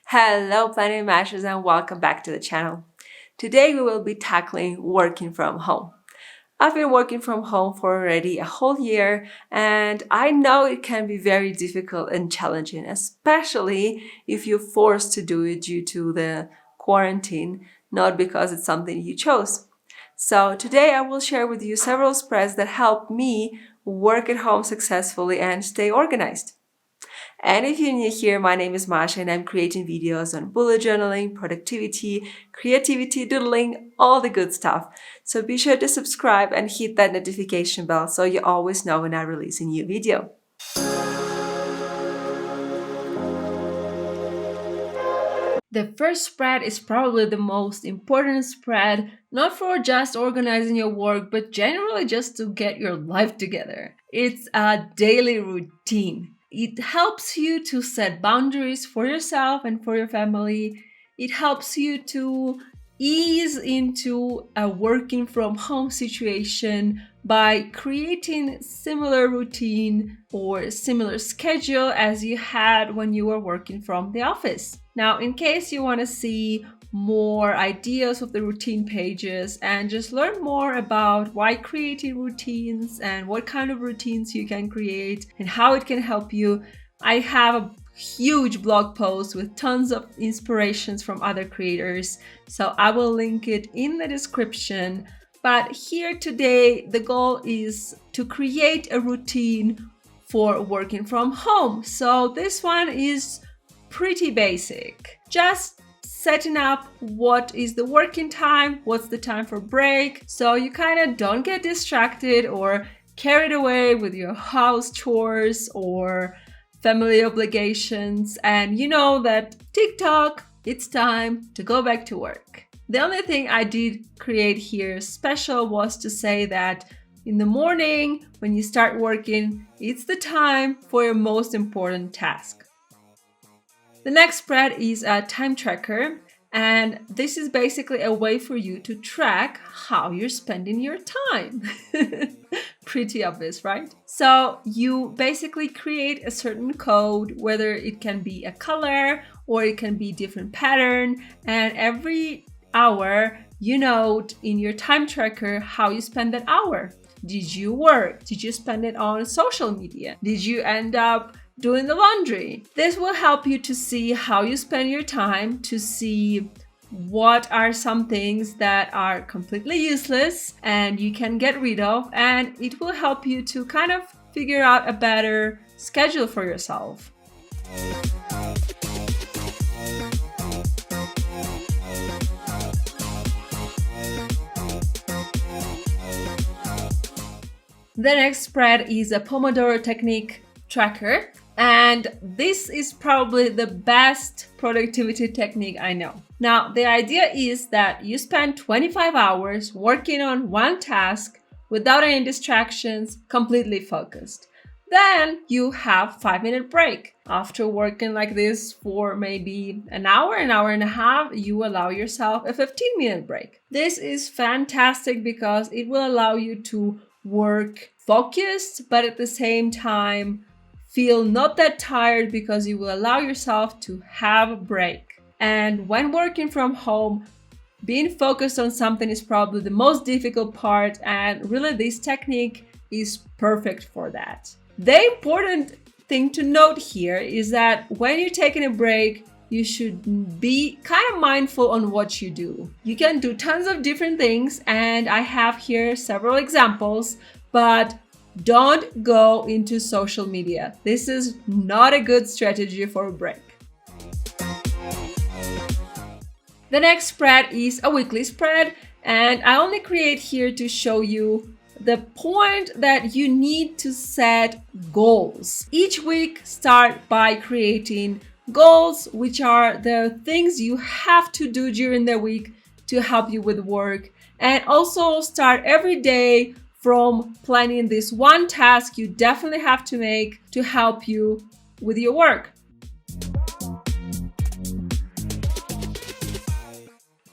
Hello, Planet Mashers, and welcome back to the channel. Today we will be tackling working from home. I've been working from home for already a whole year, and I know it can be very difficult and challenging, especially if you're forced to do it due to the quarantine, not because it's something you chose. So today I will share with you several spreads that help me work at home successfully and stay organized. And if you're new here, my name is Masha and I'm creating videos on bullet journaling, productivity, creativity, doodling, all the good stuff. So be sure to subscribe and hit that notification bell so you always know when I release a new video. The first spread is probably the most important spread, not for just organizing your work, but generally just to get your life together. It's a daily routine. It helps you to set boundaries for yourself and for your family. It helps you to ease into a working from home situation by creating similar routine or similar schedule as you had when you were working from the office. Now, in case you want to see more ideas of the routine pages and just learn more about why creating routines and what kind of routines you can create and how it can help you, I have a huge blog post with tons of inspirations from other creators. So I will link it in the description. But here today, the goal is to create a routine for working from home. So this one is pretty basic. Just setting up what is the working time, what's the time for break, so you kind of don't get distracted or carried away with your house chores or family obligations, and you know that TikTok, it's time to go back to work. The only thing I did create here special was to say that in the morning, when you start working, it's the time for your most important task. The next spread is a time tracker, and this is basically a way for you to track how you're spending your time. Pretty obvious, right? So you basically create a certain code, whether it can be a color or it can be different pattern, and every hour you note in your time tracker how you spend that hour. Did you work? Did you spend it on social media? Did you end up doing the laundry? This will help you to see how you spend your time, to see what are some things that are completely useless and you can get rid of, and it will help you to kind of figure out a better schedule for yourself. The next spread is a Pomodoro technique tracker, and this is probably the best productivity technique I know. Now, the idea is that you spend 25 hours working on one task without any distractions, completely focused. Then you have 5-minute break. After working like this for maybe an hour and a half, you allow yourself a 15-minute break. This is fantastic because it will allow you to work focused, but at the same time feel not that tired because you will allow yourself to have a break. And when working from home, being focused on something is probably the most difficult part, and really this technique is perfect for that. The important thing to note here is that when you're taking a break, you should be kind of mindful on what you do. You can do tons of different things, and I have here several examples, but don't go into social media. This is not a good strategy for a break. The next spread is a weekly spread, and I only create here to show you the point that you need to set goals. Each week, start by creating goals, which are the things you have to do during the week to help you with work, and also start every day from planning this one task you definitely have to make to help you with your work.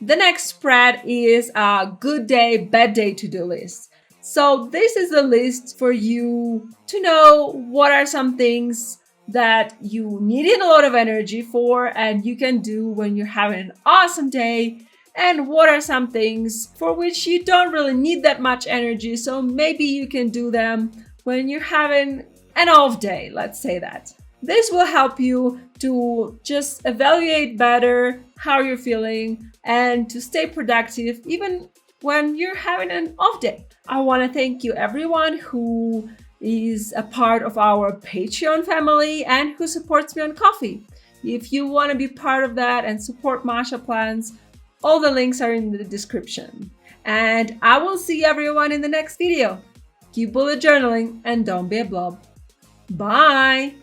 The next spread is a good day, bad day to-do list. So this is a list for you to know what are some things that you needed a lot of energy for and you can do when you're having an awesome day, and what are some things for which you don't really need that much energy, so maybe you can do them when you're having an off day, let's say that. This will help you to just evaluate better how you're feeling and to stay productive even when you're having an off day. I want to thank you everyone who is a part of our Patreon family and who supports me on Coffee. If you want to be part of that and support Masha plans, all the links are in the description. And I will see everyone in the next video. Keep bullet journaling and don't be a blob. Bye!